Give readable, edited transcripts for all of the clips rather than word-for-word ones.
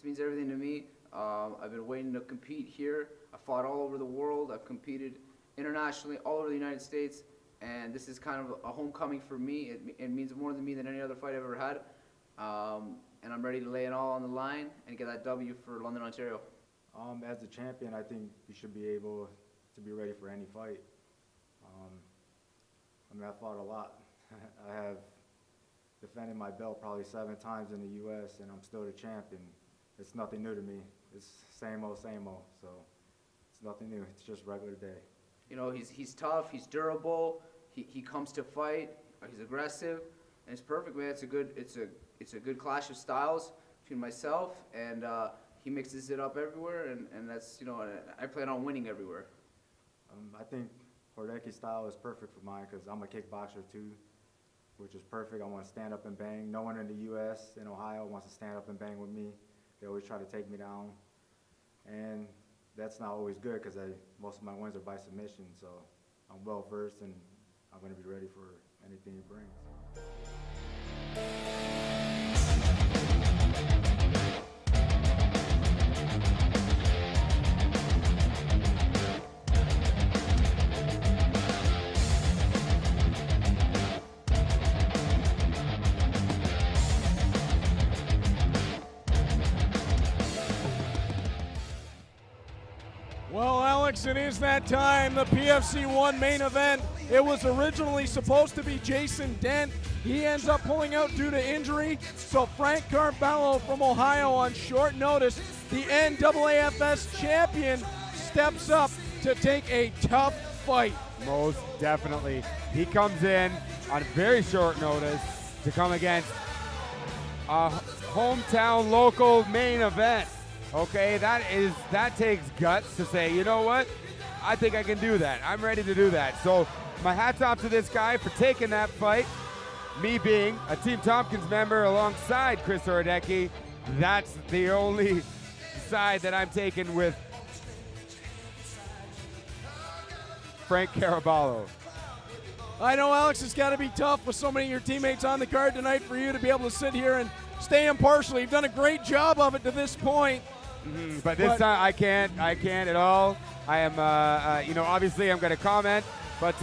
This means everything to me. I've been waiting to compete here. I fought all over the world. I've competed internationally, all over the United States, and this is kind of a homecoming for me. It means more to me than any other fight I've ever had, and I'm ready to lay it all on the line and get that W for London, Ontario. As a champion, I think you should be able to be ready for any fight. I fought a lot. I have defended my belt probably 7 times in the U.S., and I'm still the champion. It's nothing new to me. It's same old, so it's nothing new. It's just regular day. You know, he's tough, he's durable, he comes to fight, he's aggressive, and it's perfect, man. It's a good clash of styles between myself, and he mixes it up everywhere, and that's, you know, I plan on winning everywhere. I think Horodecki's style is perfect for mine because I'm a kickboxer too, which is perfect. I want to stand up and bang. No one in the U.S., in Ohio, wants to stand up and bang with me. They always try to take me down, and that's not always good because most of my wins are by submission, so I'm well versed and I'm going to be ready for anything he brings. Well, Alex, it is that time, the PFC 1 main event. It was originally supposed to be Jason Dent. He ends up pulling out due to injury. So Frank Carabello from Ohio on short notice, the NAAFS champion, steps up to take a tough fight. Most definitely. He comes in on very short notice to come against a hometown local main event. Okay, that takes guts to say, you know what? I think I can do that. I'm ready to do that. So my hat's off to this guy for taking that fight. Me being a Team Tompkins member alongside Chris Horodecki, that's the only side that I'm taking with Frank Carabello. I know, Alex, it's got to be tough with so many of your teammates on the card tonight for you to be able to sit here and stay impartial. You've done a great job of it to this point. But this time I can't at all. I am, obviously I'm going to comment, but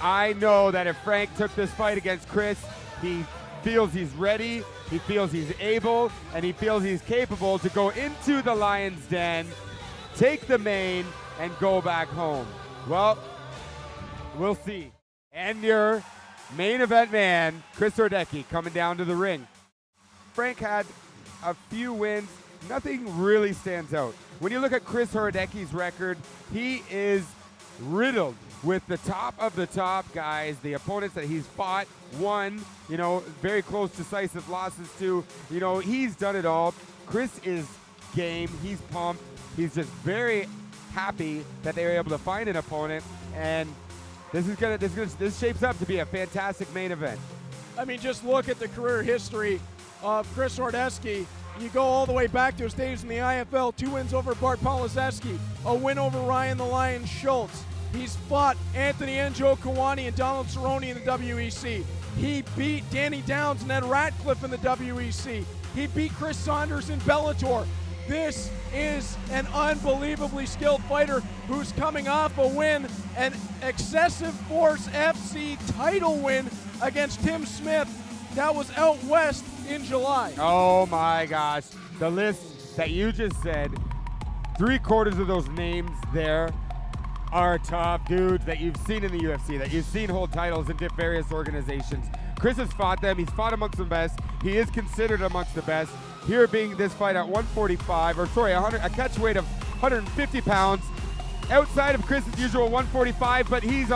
I know that if Frank took this fight against Chris, he feels he's ready, he feels he's able, and he feels he's capable to go into the Lion's Den, take the main, and go back home. Well, we'll see. And your main event man, Chris Horodecki, coming down to the ring. Frank had a few wins. Nothing really stands out. When you look at Chris Horodecki's record, he is riddled with the top of the top guys, the opponents that he's fought, won, very close decisive losses to. He's done it all. Chris is game. He's pumped. He's just very happy that they were able to find an opponent, and this shapes up to be a fantastic main event. I mean, just look at the career history of Chris Horodecki. You go all the way back to his days in the IFL, 2 wins over Bart Polizeski, a win over Ryan the Lion Schultz. He's fought Anthony Enjo Kawani and Donald Cerrone in the WEC. He beat Danny Downs and Ed Ratcliffe in the WEC. He beat Chris Saunders in Bellator. This is an unbelievably skilled fighter who's coming off a win, an Excessive Force FC title win against Tim Smith. That was out west in July. Oh my gosh. The list that you just said, 3/4 of those names there are top dudes that you've seen in the UFC, that you've seen hold titles in various organizations. Chris has fought them. He's fought amongst the best. He is considered amongst the best. Here being this fight at 145, a catch weight of 150 pounds, outside of Chris's usual 145, but he's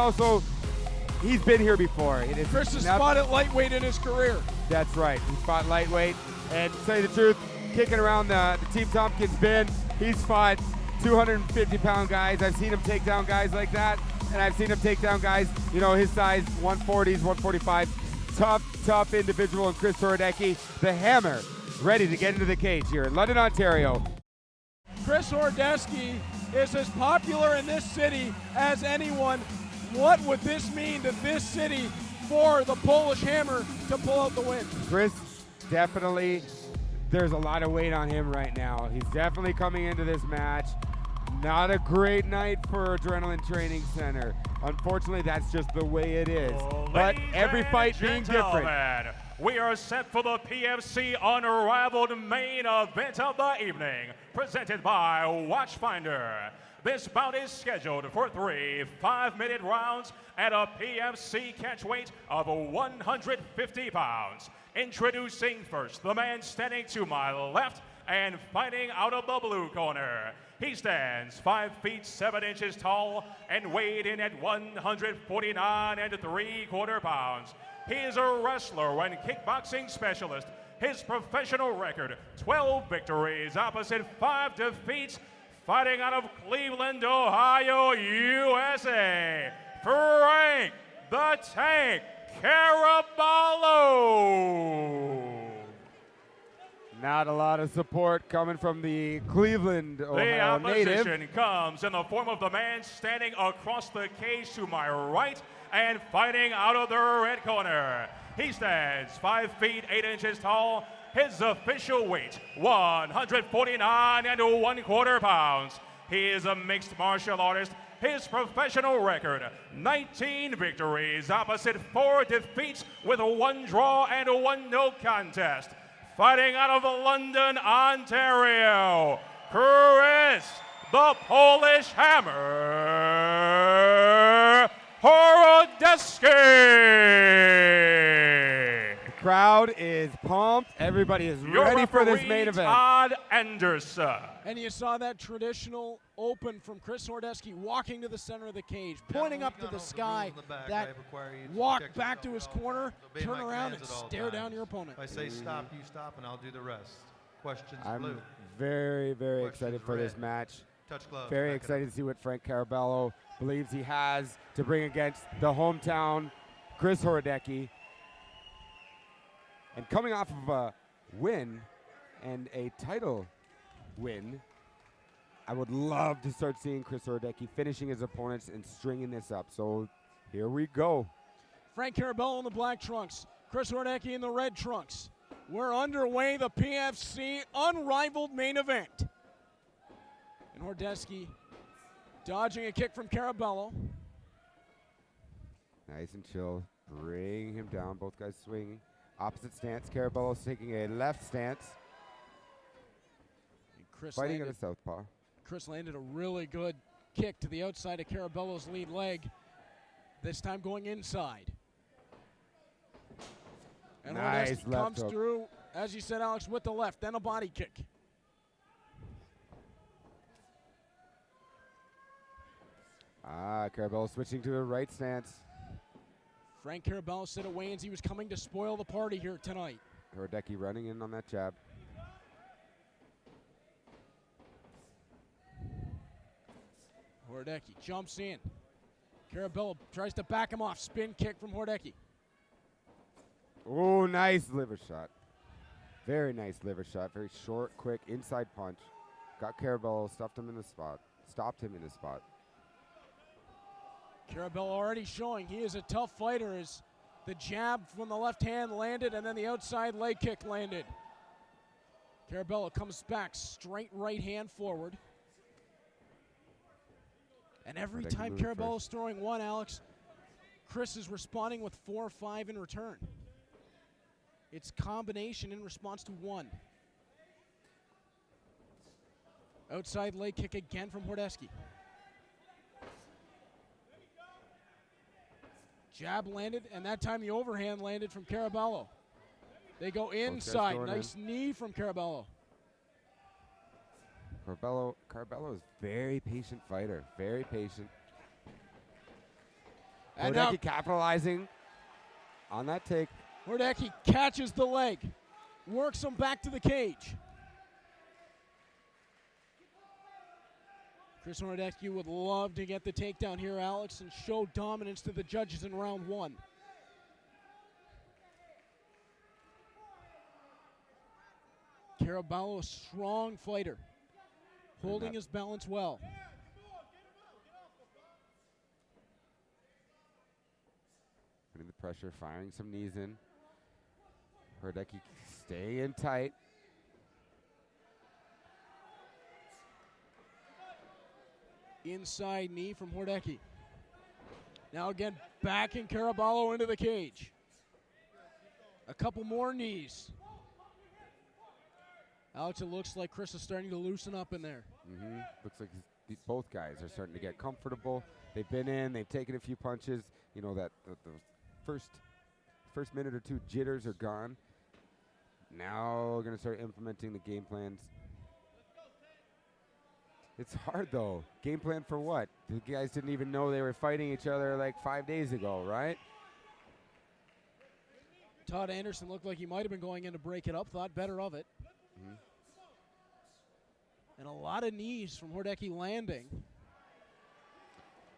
been here before. Chris has fought at lightweight in his career. That's right. He's fought lightweight. And to tell you the truth, kicking around the Team Tompkins bin, he's fought 250-pound guys. I've seen him take down guys like that, and I've seen him take down guys, his size, 140s, 145. Tough individual in Chris Horodecki, the Hammer, ready to get into the cage here in London, Ontario. Chris Horodecki is as popular in this city as anyone. What would this mean to this city for the Polish Hammer to pull out the win? Chris definitely there's a lot of weight on him right now. He's definitely coming into this match. Not a great night for Adrenaline Training Center. Unfortunately, that's just the way it is. But every fight being different. We are set for the PFC Unrivaled main event of the evening, presented by Watchfinder. This bout is scheduled for 3 5-minute rounds at a PFC catch weight of 150 pounds. Introducing first, the man standing to my left and fighting out of the blue corner. He stands 5 feet 7 inches tall and weighed in at 149 3/4 pounds. He is a wrestler and kickboxing specialist. His professional record, 12 victories opposite 5 defeats, fighting out of Cleveland, Ohio, USA, Frank the Tank Carabello. Not a lot of support coming from the Cleveland, Ohio native. The opposition comes in the form of the man standing across the cage to my right and fighting out of the red corner. He stands 5 feet 8 inches tall. His official weight, 149 1/4 pounds. He is a mixed martial artist. His professional record, 19 victories opposite 4 defeats with 1 draw and 1 no contest. Fighting out of London, Ontario, Chris the Polish Hammer Horodecki. The crowd is pumped. Everybody is ready for this main event. Todd Anderson. And you saw that traditional open from Chris Horodecki walking to the center of the cage, pointing up to the sky, that walk back to his corner, turn around and stare down your opponent. If I say stop, you stop, and I'll do the rest. Questions, blue. I'm very, very excited for this match. Touch glove. Very excited to see what Frank Carabello believes he has to bring against the hometown Chris Horodecki. And coming off of a win and a title win, I would love to start seeing Chris Horodecki finishing his opponents and stringing this up. So here we go. Frank Carabello in the black trunks, Chris Horodecki in the red trunks. We're underway, the PFC Unrivaled main event. And Horodecki dodging a kick from Carabello. Nice and chill, bring him down, both guys swinging. Opposite stance, Carabello's taking a left stance. Chris Fighting landed, at a southpaw. Chris landed a really good kick to the outside of Carabello's lead leg, this time going inside. And Nice Horodecki left comes hook. through, as you said, Alex, with the left, then a body kick. Carabello switching to the right stance. Frank Carabello said at Wayans he was coming to spoil the party here tonight. Horodecki running in on that jab. Horodecki jumps in. Carabello tries to back him off. Spin kick from Horodecki. Oh, nice liver shot. Very nice liver shot. Very short, quick, inside punch. Got Carabello, stuffed him in the spot. Stopped him in the spot. Carabello already showing he is a tough fighter as the jab from the left hand landed and then the outside leg kick landed. Carabello comes back, straight right hand forward. And every Horodecki time moving Carabello's throwing one, Alex, Chris is responding with 4 or 5 in return. It's combination in response to one. Outside leg kick again from Horodecki. Jab landed, and that time the overhand landed from Carabello. They go inside. Nice knee from Carabello. Carabello is very patient fighter. Very patient. And Horodecki now capitalizing on that take. Horodecki catches the leg, works him back to the cage. Chris Horodecki would love to get the takedown here, Alex, and show dominance to the judges in round 1. Carabello, a strong fighter, holding his balance well. Putting the pressure, firing some knees in. Horodecki staying tight. Inside knee from Horodecki. Now again, backing Carabello into the cage. A couple more knees. Alex, it looks like Chris is starting to loosen up in there. Looks like both guys are starting to get comfortable. They've been in, they've taken a few punches. You know, that the first minute or two jitters are gone. Now we're going to start implementing the game plans. It's hard, though. Game plan for what? The guys didn't even know they were fighting each other like 5 days ago, right? Todd Anderson looked like he might have been going in to break it up, thought better of it. And a lot of knees from Horodecki landing.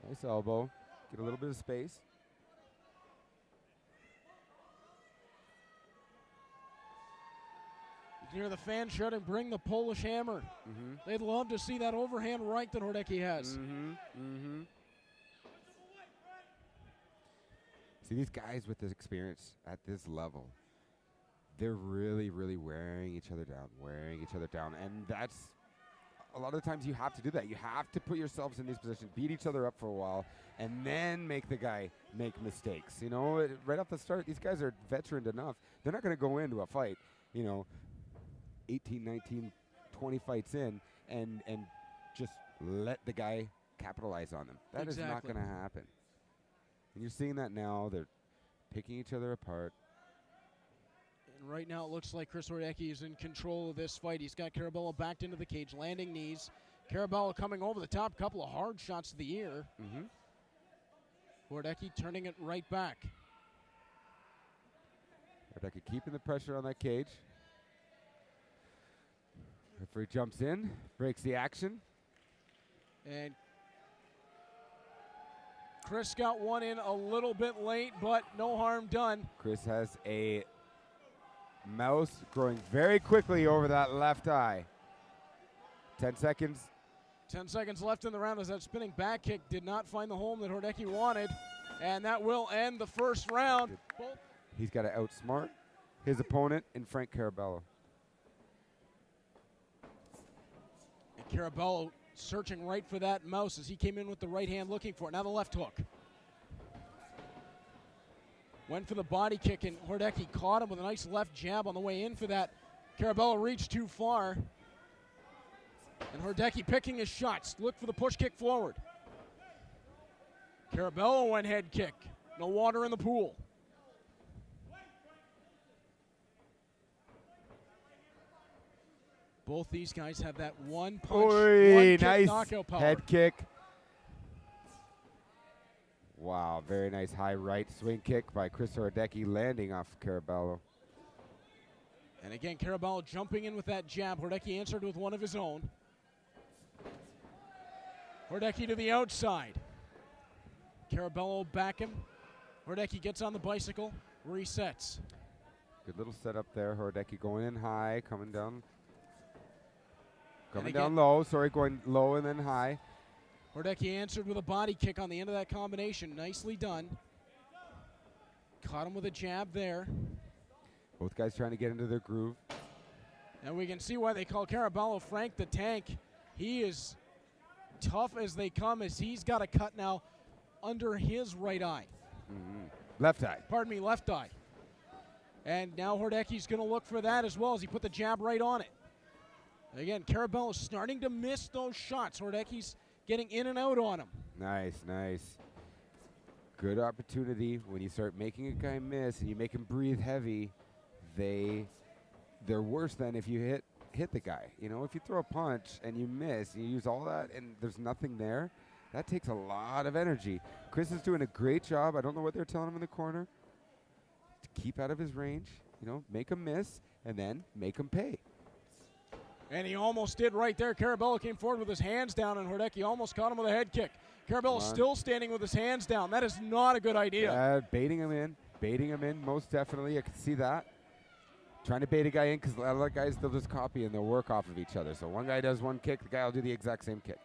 Nice elbow. Get a little bit of space. You can hear the fans shouting, bring the Polish hammer. They'd love to see that overhand right that Horodecki has. See, these guys with this experience at this level, they're really, really wearing each other down, and that's a lot of the times you have to do that. You have to put yourselves in these positions, beat each other up for a while, and then make the guy make mistakes. You know, right off the start, these guys are veteran enough. They're not going to go into a fight, 18, 19, 20 fights in and just let the guy capitalize on them. That is not going to happen. And you're seeing that now. They're picking each other apart. And right now it looks like Chris Horodecki is in control of this fight. He's got Carabello backed into the cage, landing knees. Carabello coming over the top, couple of hard shots to the ear. Horodecki turning it right back. Horodecki keeping the pressure on that cage. Referee jumps in, breaks the action. And Chris got one in a little bit late, but no harm done. Chris has a mouse growing very quickly over that left eye. 10 seconds. 10 seconds left in the round as that spinning back kick did not find the home that Horodecki wanted. And that will end the first round. He's got to outsmart his opponent in Frank Carabello. And Carabello searching right for that mouse as he came in with the right hand looking for it. Now the left hook. Went for the body kick, and Horodecki caught him with a nice left jab on the way in for that. Carabello reached too far. And Horodecki picking his shots. Look for the push kick forward. Carabello went head kick. No water in the pool. Both these guys have that one punch, one kick nice knockout power. Head kick. Wow, very nice high right swing kick by Chris Horodecki landing off Carabello. And again, Carabello jumping in with that jab. Horodecki answered with one of his own. Horodecki to the outside. Carabello back him. Horodecki gets on the bicycle, resets. Good little setup there. Horodecki going in high, coming down. Coming down low, going low and then high. Horodecki answered with a body kick on the end of that combination. Nicely done. Caught him with a jab there. Both guys trying to get into their groove. And we can see why they call Carabello Frank the Tank. He is tough as they come as he's got a cut now under his right eye. Left eye. Pardon me, left eye. And now Horodecki's going to look for that as well as he put the jab right on it. Again, Carabello's starting to miss those shots. Horodecki's getting in and out on him. Nice, nice. Good opportunity when you start making a guy miss and you make him breathe heavy. They're worse than if you hit the guy. You know, if you throw a punch and you miss, you use all that and there's nothing there, that takes a lot of energy. Chris is doing a great job. I don't know what they're telling him in the corner. To keep out of his range, make him miss and then make him pay. And he almost did right there. Carabello came forward with his hands down, and Horodecki almost caught him with a head kick. Carabello still standing with his hands down. That is not a good idea. Baiting him in, most definitely. I can see that. Trying to bait a guy in because a lot of guys, they'll just copy and they'll work off of each other. So one guy does one kick, the guy will do the exact same kick.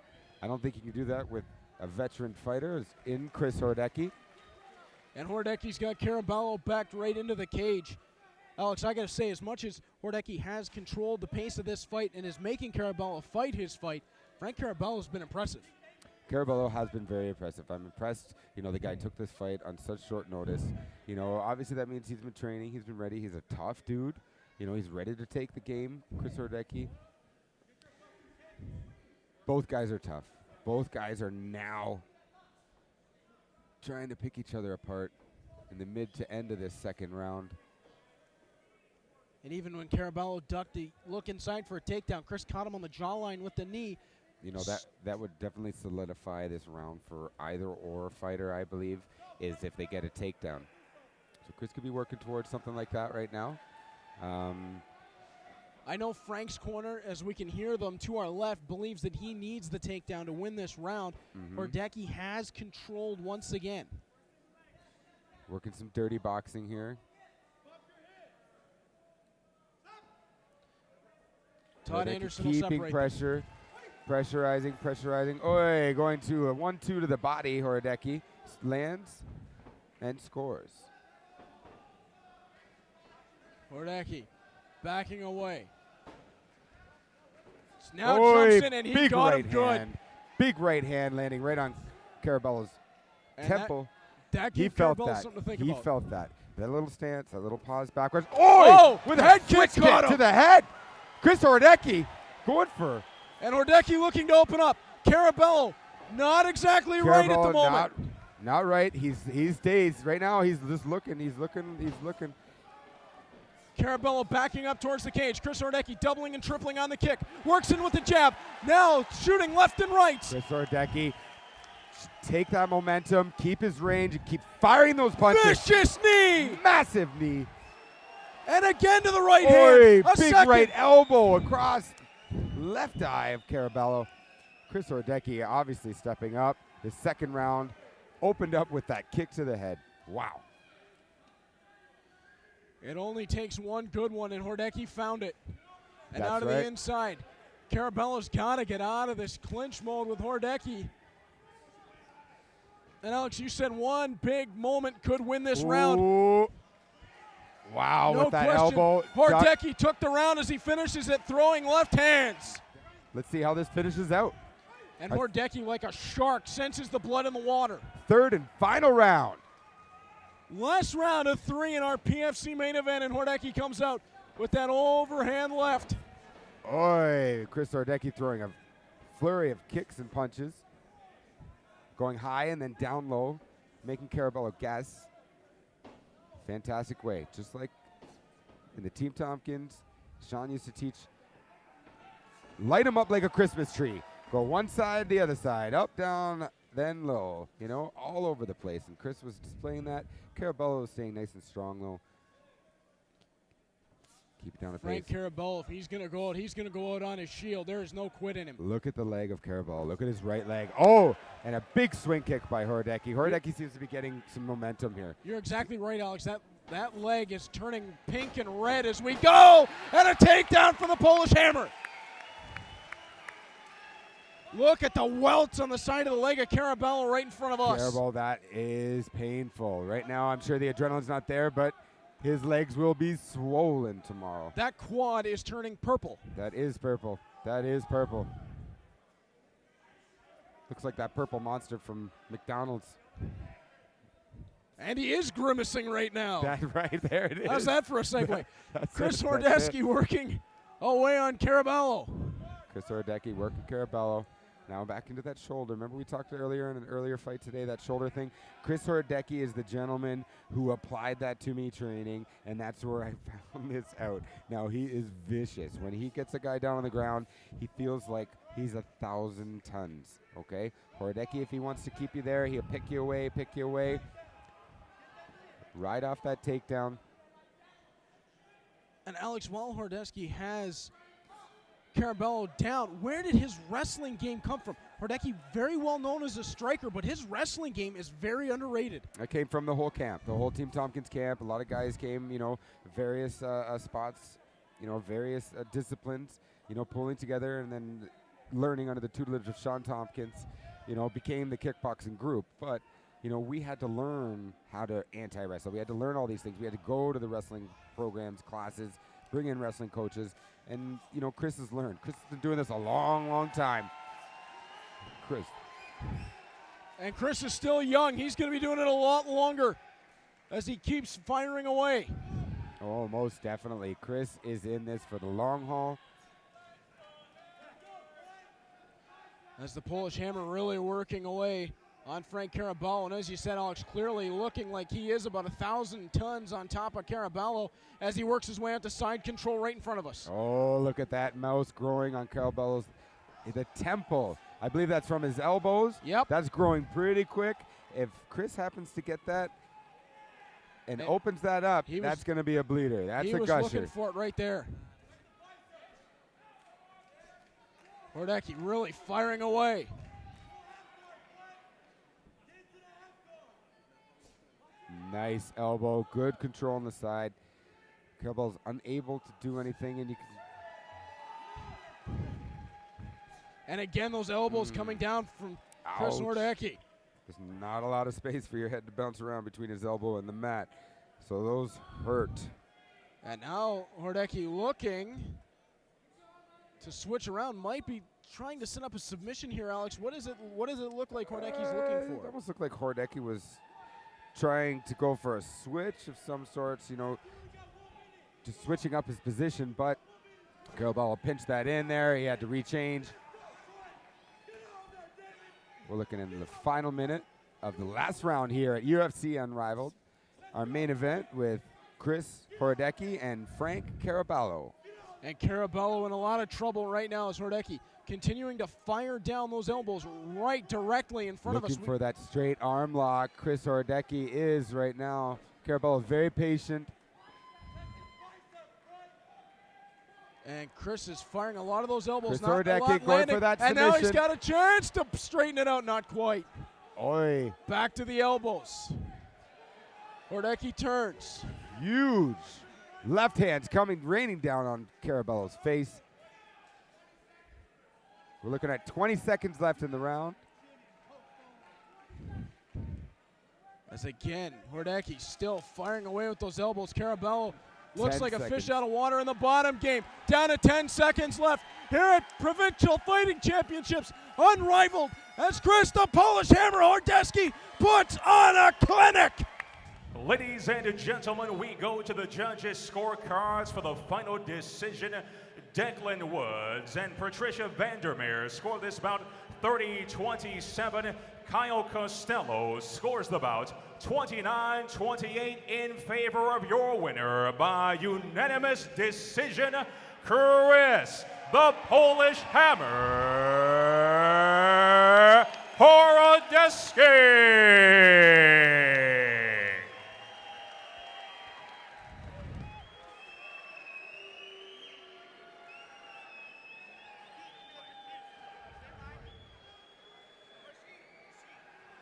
I don't think you can do that with a veteran fighter as in Chris Horodecki. And Horodecki's got Carabello backed right into the cage. Alex, I got to say, as much as Horodecki has controlled the pace of this fight and is making Carabello fight his fight, Frank Carabello's been impressive. Carabello has been very impressive. I'm impressed. You know, the guy took this fight on such short notice. You know, obviously that means he's been training. He's been ready. He's a tough dude. You know, he's ready to take the game, Chris Horodecki. Both guys are tough. Both guys are now trying to pick each other apart in the mid to end of this second round. And even when Carabello ducked the look inside for a takedown, Chris caught him on the jawline with the knee. You know, that would definitely solidify this round for either or fighter, I believe, is if they get a takedown. So Chris could be working towards something like that right now. I know Frank's corner, as we can hear them to our left, believes that he needs the takedown to win this round. Horodecki has controlled once again. Working some dirty boxing here. Todd Horodecki Anderson will keeping separate pressure. Pressurizing. Oi, going to a 1-2 to the body. Horodecki lands and scores. Horodecki backing away. Now jumps in and he big got right him good. hand. Big right hand landing right on Carabello's And temple. That He gave felt Carabello that. something to think He about. felt that. That little stance, that little pause backwards. Oh, With a head switch kick got kick to him. the head. Chris Horodecki going for And Horodecki looking to open up. Carabello not exactly right at the Carabello, moment. Not right. He's dazed right now. He's just looking. He's looking. Carabello backing up towards the cage. Chris Horodecki doubling and tripling on the kick. Works in with the jab. Now shooting left and right. Chris Horodecki, take that momentum, keep his range, and keep firing those punches. Vicious knee. Massive knee. And again to the right Oi, hand. A big second. right elbow across left eye of Carabello. Chris Horodecki obviously stepping up. The second round opened up with that kick to the head. Wow. It only takes one good one, and Horodecki found it. And That's out of right. the inside. Carabello's got to get out of this clinch mode with Horodecki. And Alex, you said one big moment could win this round. Ooh. Wow, No with that question. elbow. Horodecki took the round as he finishes it throwing left hands. Let's see how this finishes out. And Horodecki, like a shark, senses the blood in the water. Third and final round. Last round of 3 in our PFC main event, and Horodecki comes out with that overhand left. Oi, Chris Horodecki throwing a flurry of kicks and punches. Going high and then down low, making Carabello guess. Fantastic way. Just like in the Team Tompkins, Sean used to teach, light him up like a Christmas tree. Go one side, the other side, up, down, then low. You know, all over the place. And Chris was displaying that. Carabello was staying nice and strong, though. Keep it down at Frank pace. Carabello, if he's going to go out, he's going to go out on his shield. There is no quit in him. Look at the leg of Carabello. Look at his right leg. Oh, and a big swing kick by Horodecki. Horodecki seems to be getting some momentum here. You're exactly right, Alex. That leg is turning pink and red as we go. And a takedown for the Polish Hammer. Look at the welts on the side of the leg of Carabello right in front of us. Carabello, that is painful. Right now, I'm sure the adrenaline's not there, but his legs will be swollen tomorrow. That quad is turning purple. That is purple. That is purple. Looks like that purple monster from McDonald's. And he is grimacing right now. That right there it is. How's that for a segue? That's Chris it, that's Horodecki it. working away on Carabello. Chris Horodecki working Carabello. Now back into that shoulder. Remember we talked earlier in an earlier fight today, that shoulder thing? Chris Horodecki is the gentleman who applied that to me training, and that's where I found this out. Now he is vicious. When he gets a guy down on the ground, he feels like he's 1,000 tons, okay? Horodecki, if he wants to keep you there, he'll pick you away. Right off that takedown. And Alex, while Horodecki has Carabello down, where did his wrestling game come from? Horodecki, very well known as a striker, but his wrestling game is very underrated. I came from the whole camp, the whole Team Tompkins camp. A lot of guys came, various spots, various disciplines, pulling together and then learning under the tutelage of Sean Tompkins, became the kickboxing group. But, we had to learn how to anti-wrestle. We had to learn all these things. We had to go to the wrestling programs, classes, bring in wrestling coaches. And, Chris has learned. Chris has been doing this a long, long time. Chris And Chris is still young. He's going to be doing it a lot longer as he keeps firing away. Oh, most definitely. Chris is in this for the long haul. As the Polish Hammer really working away on Frank Carabello. And as you said, Alex, clearly looking like he is about 1,000 tons on top of Carabello as he works his way out to side control right in front of us. Oh, look at that mouse growing on Carabello's, the temple. I believe that's from his elbows. Yep. That's growing pretty quick. If Chris happens to get that and opens that up, that's going to be a bleeder. That's a gusher. He was looking for it right there. Horodecki really firing away. Nice elbow, good control on the side. Carabello's unable to do anything, and you can. And again, those elbows coming down from Chris Horodecki. There's not a lot of space for your head to bounce around between his elbow and the mat, so those hurt. And now Horodecki looking to switch around, might be trying to set up a submission here, Alex. What does it look like Horodecki's looking for? It almost looked like Horodecki was trying to go for a switch of some sorts, you know, just switching up his position, but Carabello pinched that in there. He had to rechange. We're looking into the final minute of the last round here at UFC Unrivaled. Our main event with Chris Horodecki and Frank Carabello. And Carabello in a lot of trouble right now as Horodecki continuing to fire down those elbows right directly in front of us. Looking for that straight arm lock. Chris Horodecki is right now. Carabello very patient. And Chris is firing a lot of those elbows. Chris not a lot Horodecki going landing, for that and now he's submission. got a chance to straighten it out. Not quite. Oi. Back to the elbows. Horodecki turns. Huge. Left hand's coming, raining down on Carabello's face. We're looking at 20 seconds left in the round. As again, Horodecki still firing away with those elbows. Carabello looks 10 like a seconds. fish out of water in the bottom game. Down to 10 seconds left here at Provincial Fighting Championships. Unrivaled as Chris the Polish Hammer Horodecki puts on a clinic. Ladies and gentlemen, we go to the judges' scorecards for the final decision. Declan Woods and Patricia Vandermeer score this bout 30-27. Kyle Costello scores the bout 29-28 in favor of your winner by unanimous decision, Chris the Polish Hammer Horodecki.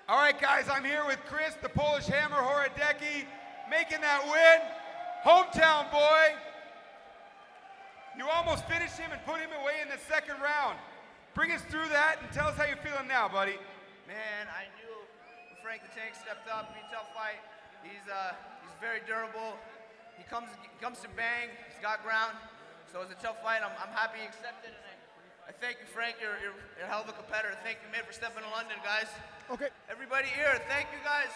All right, guys, I'm here with Chris, the Polish Hammer Horodecki, making that win. Hometown boy. You almost finished him and put him away in the second round. Bring us through that and tell us how you're feeling now, buddy. Man, I knew when Frank the Tank stepped up, be a tough fight. He's very durable. He comes to bang. He's got ground. So it was a tough fight. I'm happy he accepted it. I thank you, Frank. You're a hell of a competitor. Thank you, man, for stepping to London, guys. Okay. Everybody here, thank you, guys.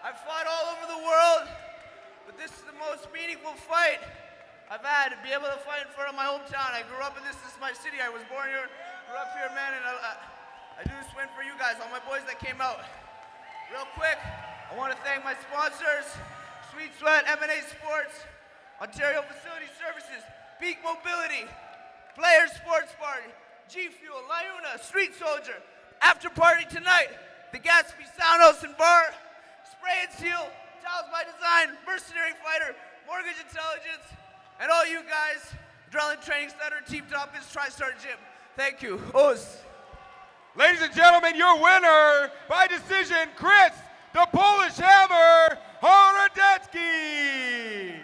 I've fought all over the world, but this is the most meaningful fight I've had to be able to fight in front of my hometown. I grew up in this. This is my city. I was born here, grew up here, man, and I do this win for you guys, all my boys that came out. Real quick, I want to thank my sponsors, Sweet Sweat, M&A Sports, Ontario Facility Services, Peak Mobility, Players Sports Party, G Fuel, Liuna, Street Soldier, After Party tonight, the Gatsby Soundhouse and Bar, Spray and Seal, Towels by Design, Mercenary Fighter, Mortgage Intelligence, and all you guys, Adrenaline Training Center, Team Tompkins, TriStar Gym. Thank you. Oz. Ladies and gentlemen, your winner by decision, Chris, the Polish Hammer Horodecki.